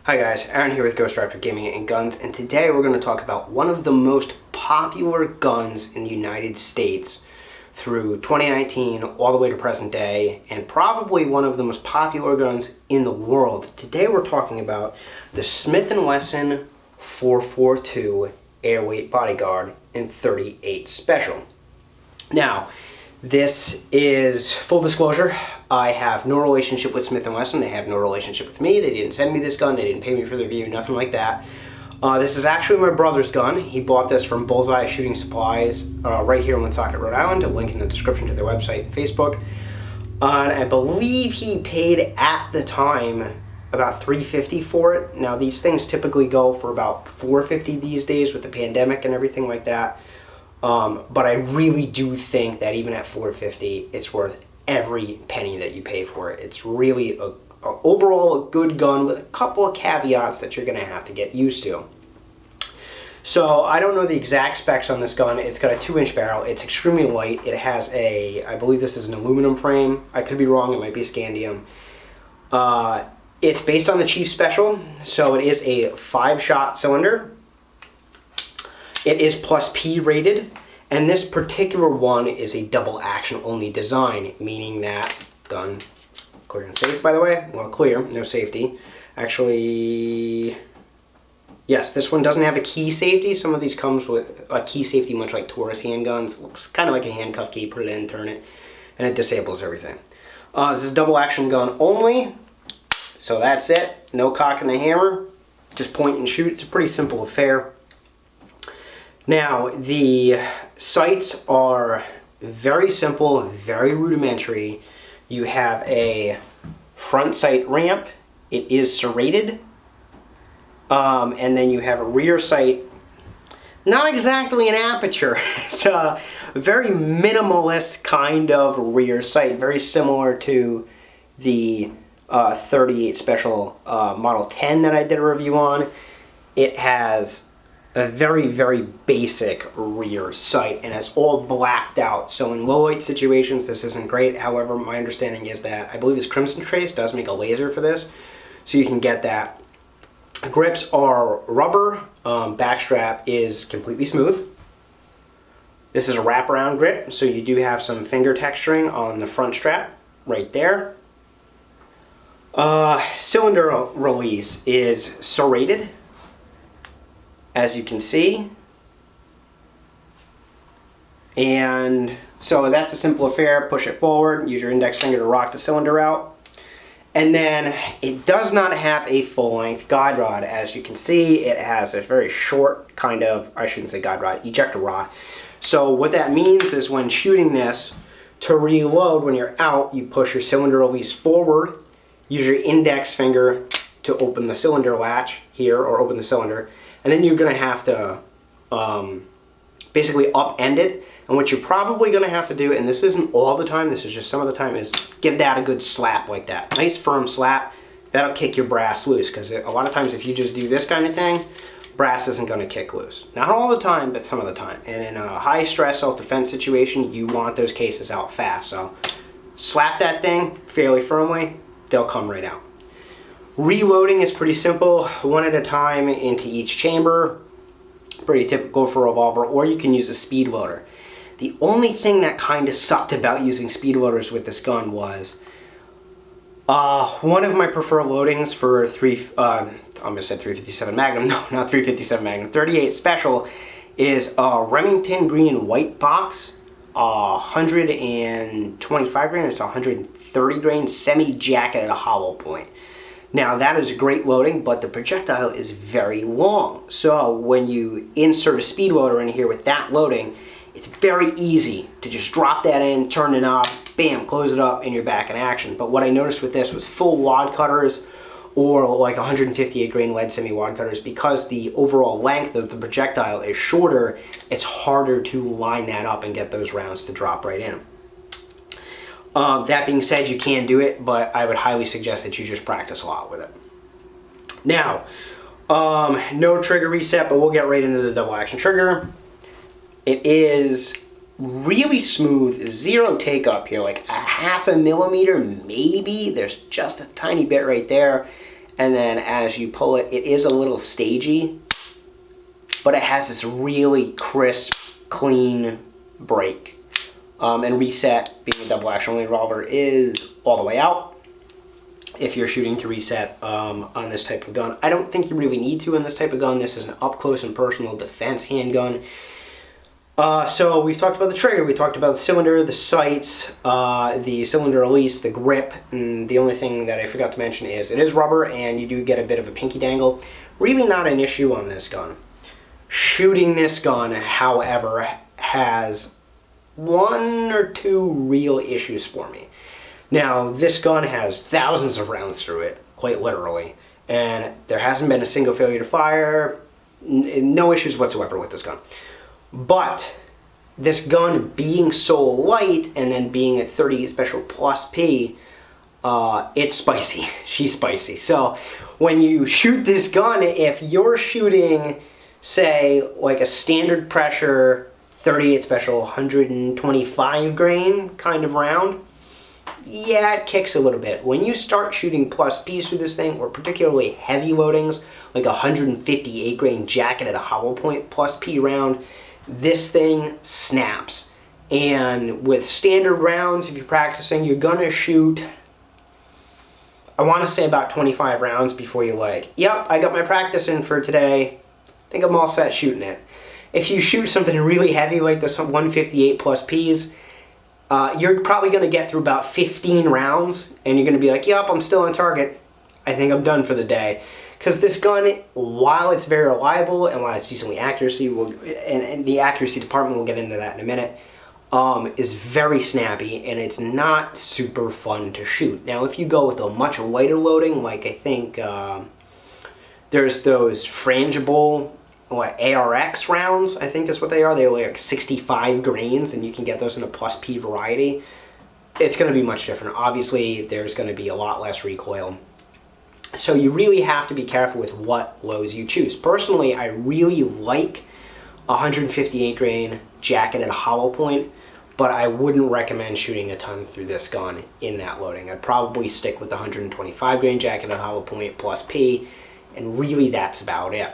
Hi guys, Aaron here with Ghost Raptor Gaming and Guns, and today we're going to talk about one of the most popular guns in the United States through 2019 all the way to present day, and probably one of the most popular guns in the world. Today we're talking about the Smith & Wesson 442 Airweight Bodyguard in .38 Special. Now, this is, full disclosure, I have no relationship with Smith & Wesson. They have no relationship with me. They didn't send me this gun. They didn't pay me for the review, nothing like that. This is actually my brother's gun. He bought this from Bullseye Shooting Supplies right here in Woonsocket, Rhode Island. A link in the description to their website and Facebook. And I believe he paid at the time about $350 for it. Now these things typically go for about $450 these days with the pandemic and everything like that. But I really do think that even at $450, it's worth every penny that you pay for it. It's really overall a good gun with a couple of caveats that you're going to have to get used to. So I don't know the exact specs on this gun. It's got a 2-inch barrel. It's extremely light. It has I believe this is an aluminum frame. I could be wrong. It might be scandium. It's based on the Chief Special, so it is a 5-shot cylinder. It is plus P rated, and this particular one is a double action only design, meaning that gun, clear and safe by the way, well clear, no safety. Actually, yes, this one doesn't have a key safety. Some of these comes with a key safety much like Taurus handguns. Looks kind of like a handcuff key, put it in, turn it, and it disables everything. This is double action gun only, so that's it. No cock and the hammer, just point and shoot. It's a pretty simple affair. Now, the sights are very simple, very rudimentary. You have a front sight ramp. It is serrated. And then you have a rear sight. Not exactly an aperture. It's a very minimalist kind of rear sight. Very similar to the .38 Special Model 10 that I did a review on. It has a very, very basic rear sight, and it's all blacked out. So in low light situations, this isn't great. However, my understanding is that I believe it's Crimson Trace does make a laser for this, so you can get that. Grips are rubber. Backstrap is completely smooth. This is a wraparound grip, so you do have some finger texturing on the front strap right there. Cylinder release is serrated, as you can see, and so that's a simple affair. Push it forward, use your index finger to rock the cylinder out, and then it does not have a full-length guide rod. As you can see, it has a very short kind of, I shouldn't say guide rod, ejector rod. So what that means is when shooting this, to reload when you're out, you push your cylinder release forward, use your index finger to open the cylinder latch here, or open the cylinder, and then you're going to have to basically upend it. And what you're probably going to have to do, and this isn't all the time, this is just some of the time, is give that a good slap like that. Nice firm slap. That'll kick your brass loose, because a lot of times if you just do this kind of thing, brass isn't going to kick loose. Not all the time, but some of the time. And in a high stress self-defense situation, you want those cases out fast. So slap that thing fairly firmly, they'll come right out. Reloading is pretty simple, one at a time into each chamber. Pretty typical for a revolver, or you can use a speed loader. The only thing that kind of sucked about using speed loaders with this gun was one of my preferred loadings for I almost said 357 Magnum, no, not 357 Magnum, .38 Special is a Remington green white box, 125 grain, it's 130 grain semi-jacketed hollow point. Now that is a great loading, but the projectile is very long. So when you insert a speed loader in here with that loading, it's very easy to just drop that in, turn the knob, bam, close it up, and you're back in action. But what I noticed with this was full wad cutters or like 158 grain lead semi-wad cutters, because the overall length of the projectile is shorter, it's harder to line that up and get those rounds to drop right in. That being said, you can do it, but I would highly suggest that you just practice a lot with it. Now, no trigger reset, but we'll get right into the double action trigger. It is really smooth, zero take up here, like a 0.5 millimeter maybe. There's just a tiny bit right there. and then as you pull it, it is a little stagey, but it has this really crisp, clean break. And reset, being a double action revolver, is all the way out. If you're shooting to reset on this type of gun, I don't think you really need to in this type of gun. This is an up close and personal defense handgun. So we've talked about the trigger, we talked about the cylinder, the sights, the cylinder release, the grip, and the only thing that I forgot to mention is it is rubber and you do get a bit of a pinky dangle. Really not an issue on this gun. Shooting this gun, however, has one or two real issues for me. Now, this gun has thousands of rounds through it, quite literally, and there hasn't been a single failure to fire, no issues whatsoever with this gun. But this gun being so light and then being a 38 Special Plus P, it's spicy. She's spicy. So when you shoot this gun, if you're shooting, say, like a standard pressure 38 Special 125 grain kind of round, yeah, it kicks a little bit. When you start shooting plus P's through this thing, or particularly heavy loadings, like a 158 grain jacketed hollow point plus P round, this thing snaps. And with standard rounds, if you're practicing, you're gonna shoot, I wanna say about 25 rounds before you're like, yep, I got my practice in for today. I think I'm all set shooting it. If you shoot something really heavy like this 158 plus P's, you're probably going to get through about 15 rounds and you're going to be like, yep, I'm still on target. I think I'm done for the day. Because this gun, while it's very reliable and while it's decently accuracy, and the accuracy department, we'll get into that in a minute, is very snappy and it's not super fun to shoot. Now, if you go with a much lighter loading, like I think there's those frangible ARX rounds, I think is what they are. They're like 65 grains, and you can get those in a plus P variety. It's going to be much different. Obviously, there's going to be a lot less recoil. So you really have to be careful with what loads you choose. Personally, I really like 158 grain jacketed hollow point, but I wouldn't recommend shooting a ton through this gun in that loading. I'd probably stick with the 125 grain jacketed hollow point plus P, and really that's about it.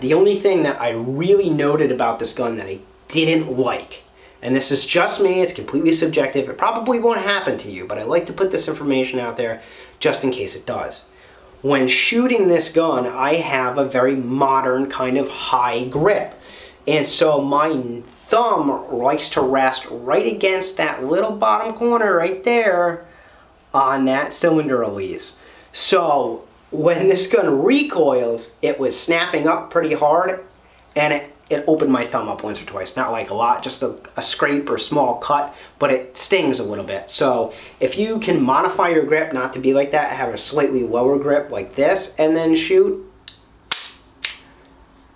The only thing that I really noted about this gun that I didn't like, and this is just me, it's completely subjective, it probably won't happen to you, but I like to put this information out there just in case it does. When shooting this gun, I have a very modern kind of high grip, and so my thumb likes to rest right against that little bottom corner right there on that cylinder release. So when this gun recoils, it was snapping up pretty hard, and it opened my thumb up once or twice. Not like a lot, just a scrape or small cut, but it stings a little bit. So if you can modify your grip not to be like that, have a slightly lower grip like this, and then shoot,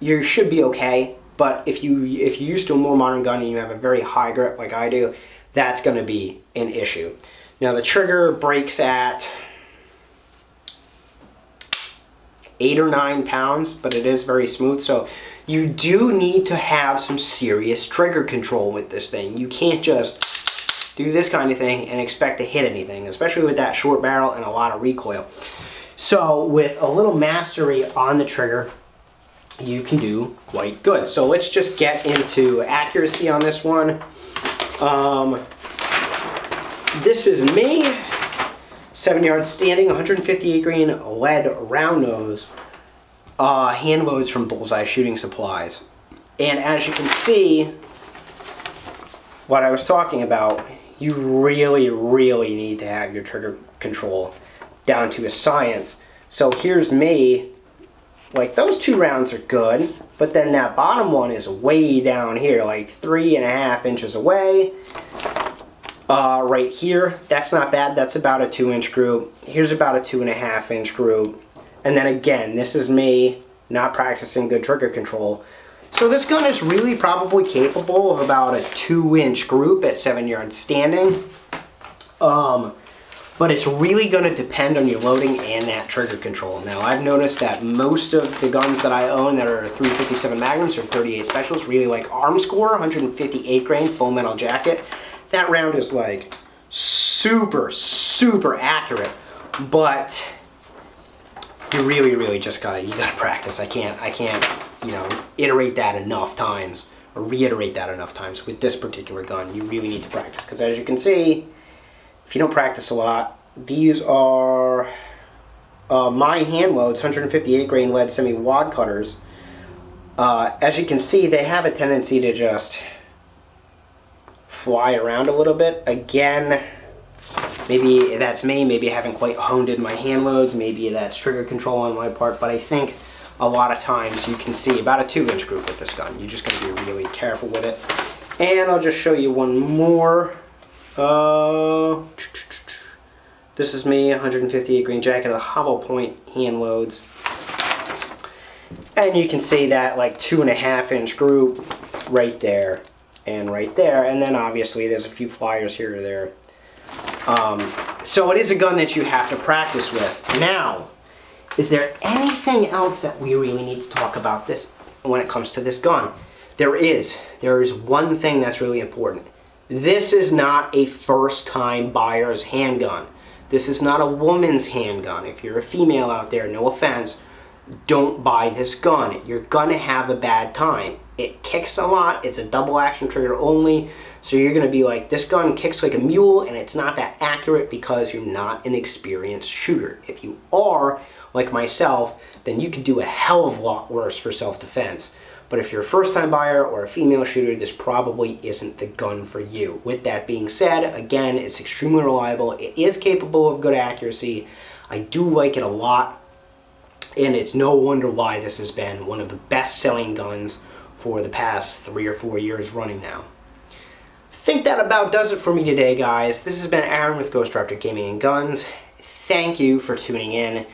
you should be okay. But if you're used to a more modern gun and you have a very high grip like I do, that's going to be an issue. Now the trigger breaks at 8 or 9 pounds, but it is very smooth, so you do need to have some serious trigger control with this thing. You can't just do this kind of thing and expect to hit anything, especially with that short barrel and a lot of recoil. So with a little mastery on the trigger, you can do quite good. So let's just get into accuracy on this one. This is me. 7-yard standing, 158 grain lead round nose, hand loads from Bullseye Shooting Supplies. And as you can see, what I was talking about, you really, really need to have your trigger control down to a science. So here's me, like those 2 rounds are good, but then that bottom one is way down here, like 3.5 inches away. Right here, that's not bad, that's about a 2-inch groove. Here's about a 2.5-inch groove. And then again, this is me not practicing good trigger control. So this gun is really probably capable of about a 2-inch group at 7-yard standing. But it's really going to depend on your loading and that trigger control. Now I've noticed that most of the guns that I own that are 357 Magnums or 38 Specials really like Arm Score, 158 grain full metal jacket. That round is like super, super accurate, but you really just gotta practice. I can't, you know, iterate that enough times or reiterate that enough times with this particular gun. You really need to practice, because as you can see, if you don't practice a lot, these are my hand loads, 158 grain lead semi-wad cutters. As you can see, they have a tendency to just fly around a little bit. Again, maybe that's me, maybe I haven't quite honed in my hand loads, maybe that's trigger control on my part, but I think a lot of times you can see about a 2-inch group with this gun. You just gotta be really careful with it. And I'll just show you one more. This is me, 158 grain jacket, a hollow point hand loads. And you can see that like 2.5-inch group right there and right there. And then obviously there's a few flyers here or there. So it is a gun that you have to practice with. Now, is there anything else that we really need to talk about this when it comes to this gun? There is. There is one thing that's really important. This is not a first-time buyer's handgun. This is not a woman's handgun. If you're a female out there, no offense, don't buy this gun. You're gonna have a bad time. It kicks a lot. It's a double action trigger only. So you're gonna be like, this gun kicks like a mule, and it's not that accurate because you're not an experienced shooter. If you are, like myself, then you could do a hell of a lot worse for self-defense. But if you're a first-time buyer or a female shooter, this probably isn't the gun for you. With that being said, again, it's extremely reliable. It is capable of good accuracy. I do like it a lot, and it's no wonder why this has been one of the best-selling guns for the past 3 or 4 years running now. I think that about does it for me today, guys. This has been Aaron with Ghost Raptor Gaming and Guns. Thank you for tuning in.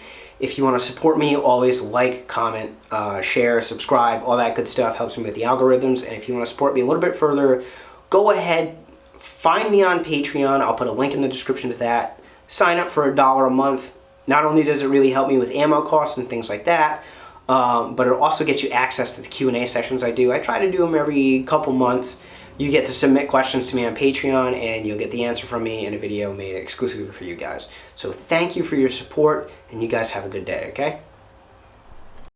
If you want to support me, always like, comment, share, subscribe, all that good stuff helps me with the algorithms. And if you want to support me a little bit further, go ahead, find me on Patreon. I'll put a link in the description to that. Sign up for $1 a month. Not only does it really help me with ammo costs and things like that, but it'll also get you access to the Q&A sessions I do. I try to do them every couple months. You get to submit questions to me on Patreon, and you'll get the answer from me in a video made exclusively for you guys. So thank you for your support, and you guys have a good day, okay?